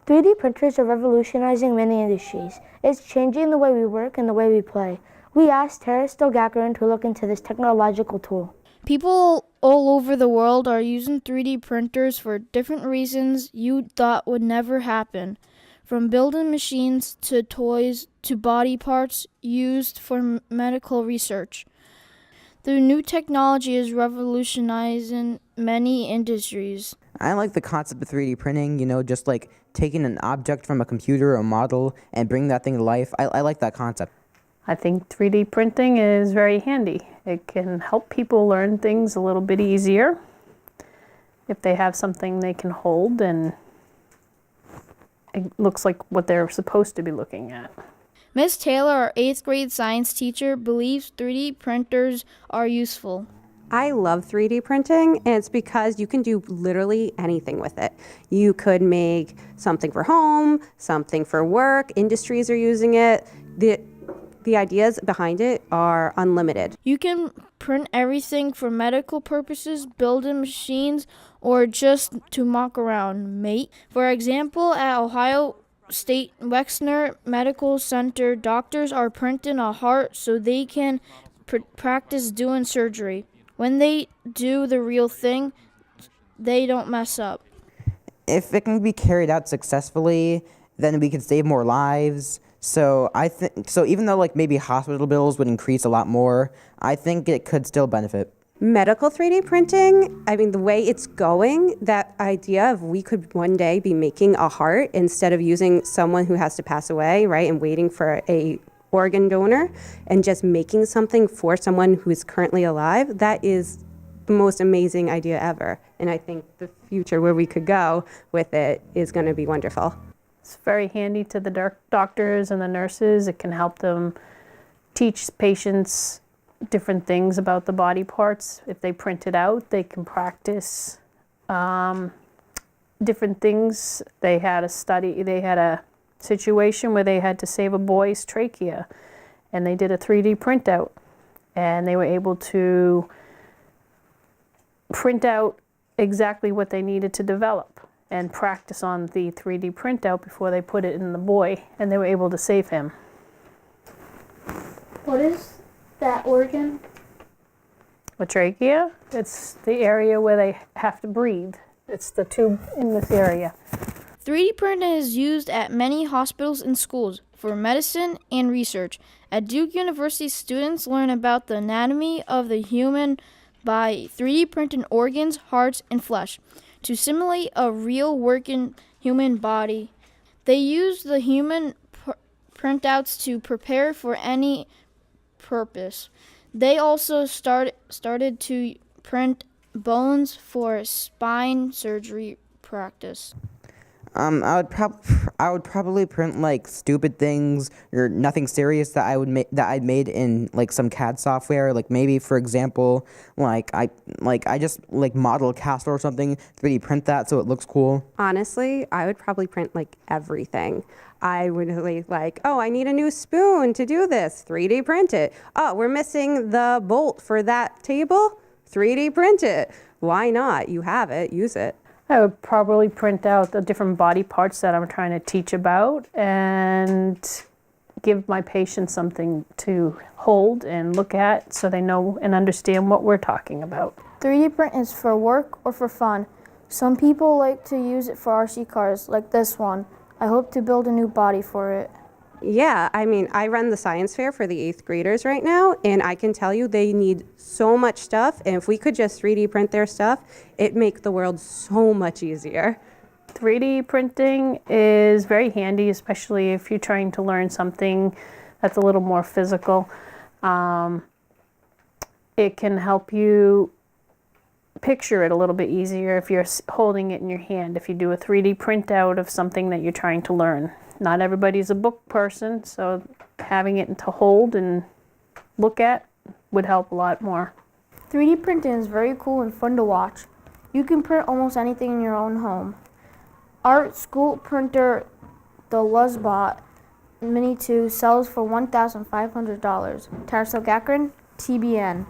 3D printers are revolutionizing many industries. It's changing the way we work and the way we play. We asked Taras Dalgakiran to look into this technological tool. People all over the world are using 3D printers for different reasons you thought would never happen. From building machines to toys to body parts used for medical research. The new technology is revolutionizing many industries. I like the concept of 3D printing, just like taking an object from a computer or model and bringing that thing to life. I like that concept. I think 3D printing is very handy. It can help people learn things a little bit easier if they have something they can hold and it looks like what they're supposed to be looking at. Miss Taylor, our 8th grade science teacher, believes 3D printers are useful. I love 3D printing, and it's because you can do literally anything with it. You could make something for home, something for work, industries are using it. The ideas behind it are unlimited. You can print everything for medical purposes, building machines, or just to mock around, mate. For example, at Ohio State Wexner Medical Center, doctors are printing a heart so they can practice doing surgery. When they do the real thing, they don't mess up. If it can be carried out successfully, then we can save more lives. So even though maybe hospital bills would increase a lot more, I think it could still benefit. Medical 3D printing, the way it's going, that idea of we could one day be making a heart instead of using someone who has to pass away, right, and waiting for a organ donor and just making something for someone who is currently alive, that is the most amazing idea ever. And I think the future where we could go with it is going to be wonderful. It's very handy to the doctors and the nurses. It can help them teach patients different things about the body parts. If they print it out, they can practice different things. They had a situation where they had to save a boy's trachea, and they did a 3D printout, and they were able to print out exactly what they needed to develop and practice on the 3D printout before they put it in the boy, and they were able to save him. What is that organ? A trachea, it's the area where they have to breathe. It's the tube in this area. 3D printing is used at many hospitals and schools for medicine and research. At Duke University, students learn about the anatomy of the human by 3D printing organs, hearts, and flesh to simulate a real working human body. They use the human printouts to prepare for any purpose. They also started to print bones for spine surgery practice. I would probably print stupid things or nothing serious that I'd made in some CAD software. Maybe for example, I just model a castle or something, 3D print that so it looks cool. Honestly, I would probably print everything. I would really I need a new spoon to do this, 3D print it. Oh, we're missing the bolt for that table, 3D print it. Why not? You have it, use it. I would probably print out the different body parts that I'm trying to teach about and give my patients something to hold and look at so they know and understand what we're talking about. 3D print is for work or for fun. Some people like to use it for RC cars, like this one. I hope to build a new body for it. Yeah, I run the science fair for the 8th graders right now, and I can tell you they need so much stuff, and if we could just 3D print their stuff, it'd make the world so much easier. 3D printing is very handy, especially if you're trying to learn something that's a little more physical. It can help you picture it a little bit easier if you're holding it in your hand, if you do a 3D printout of something that you're trying to learn. Not everybody's a book person, so having it to hold and look at would help a lot more. 3D printing is very cool and fun to watch. You can print almost anything in your own home. Our school printer, the Luzbot Mini 2, sells for $1,500. Taras Dalgakiran, TBN.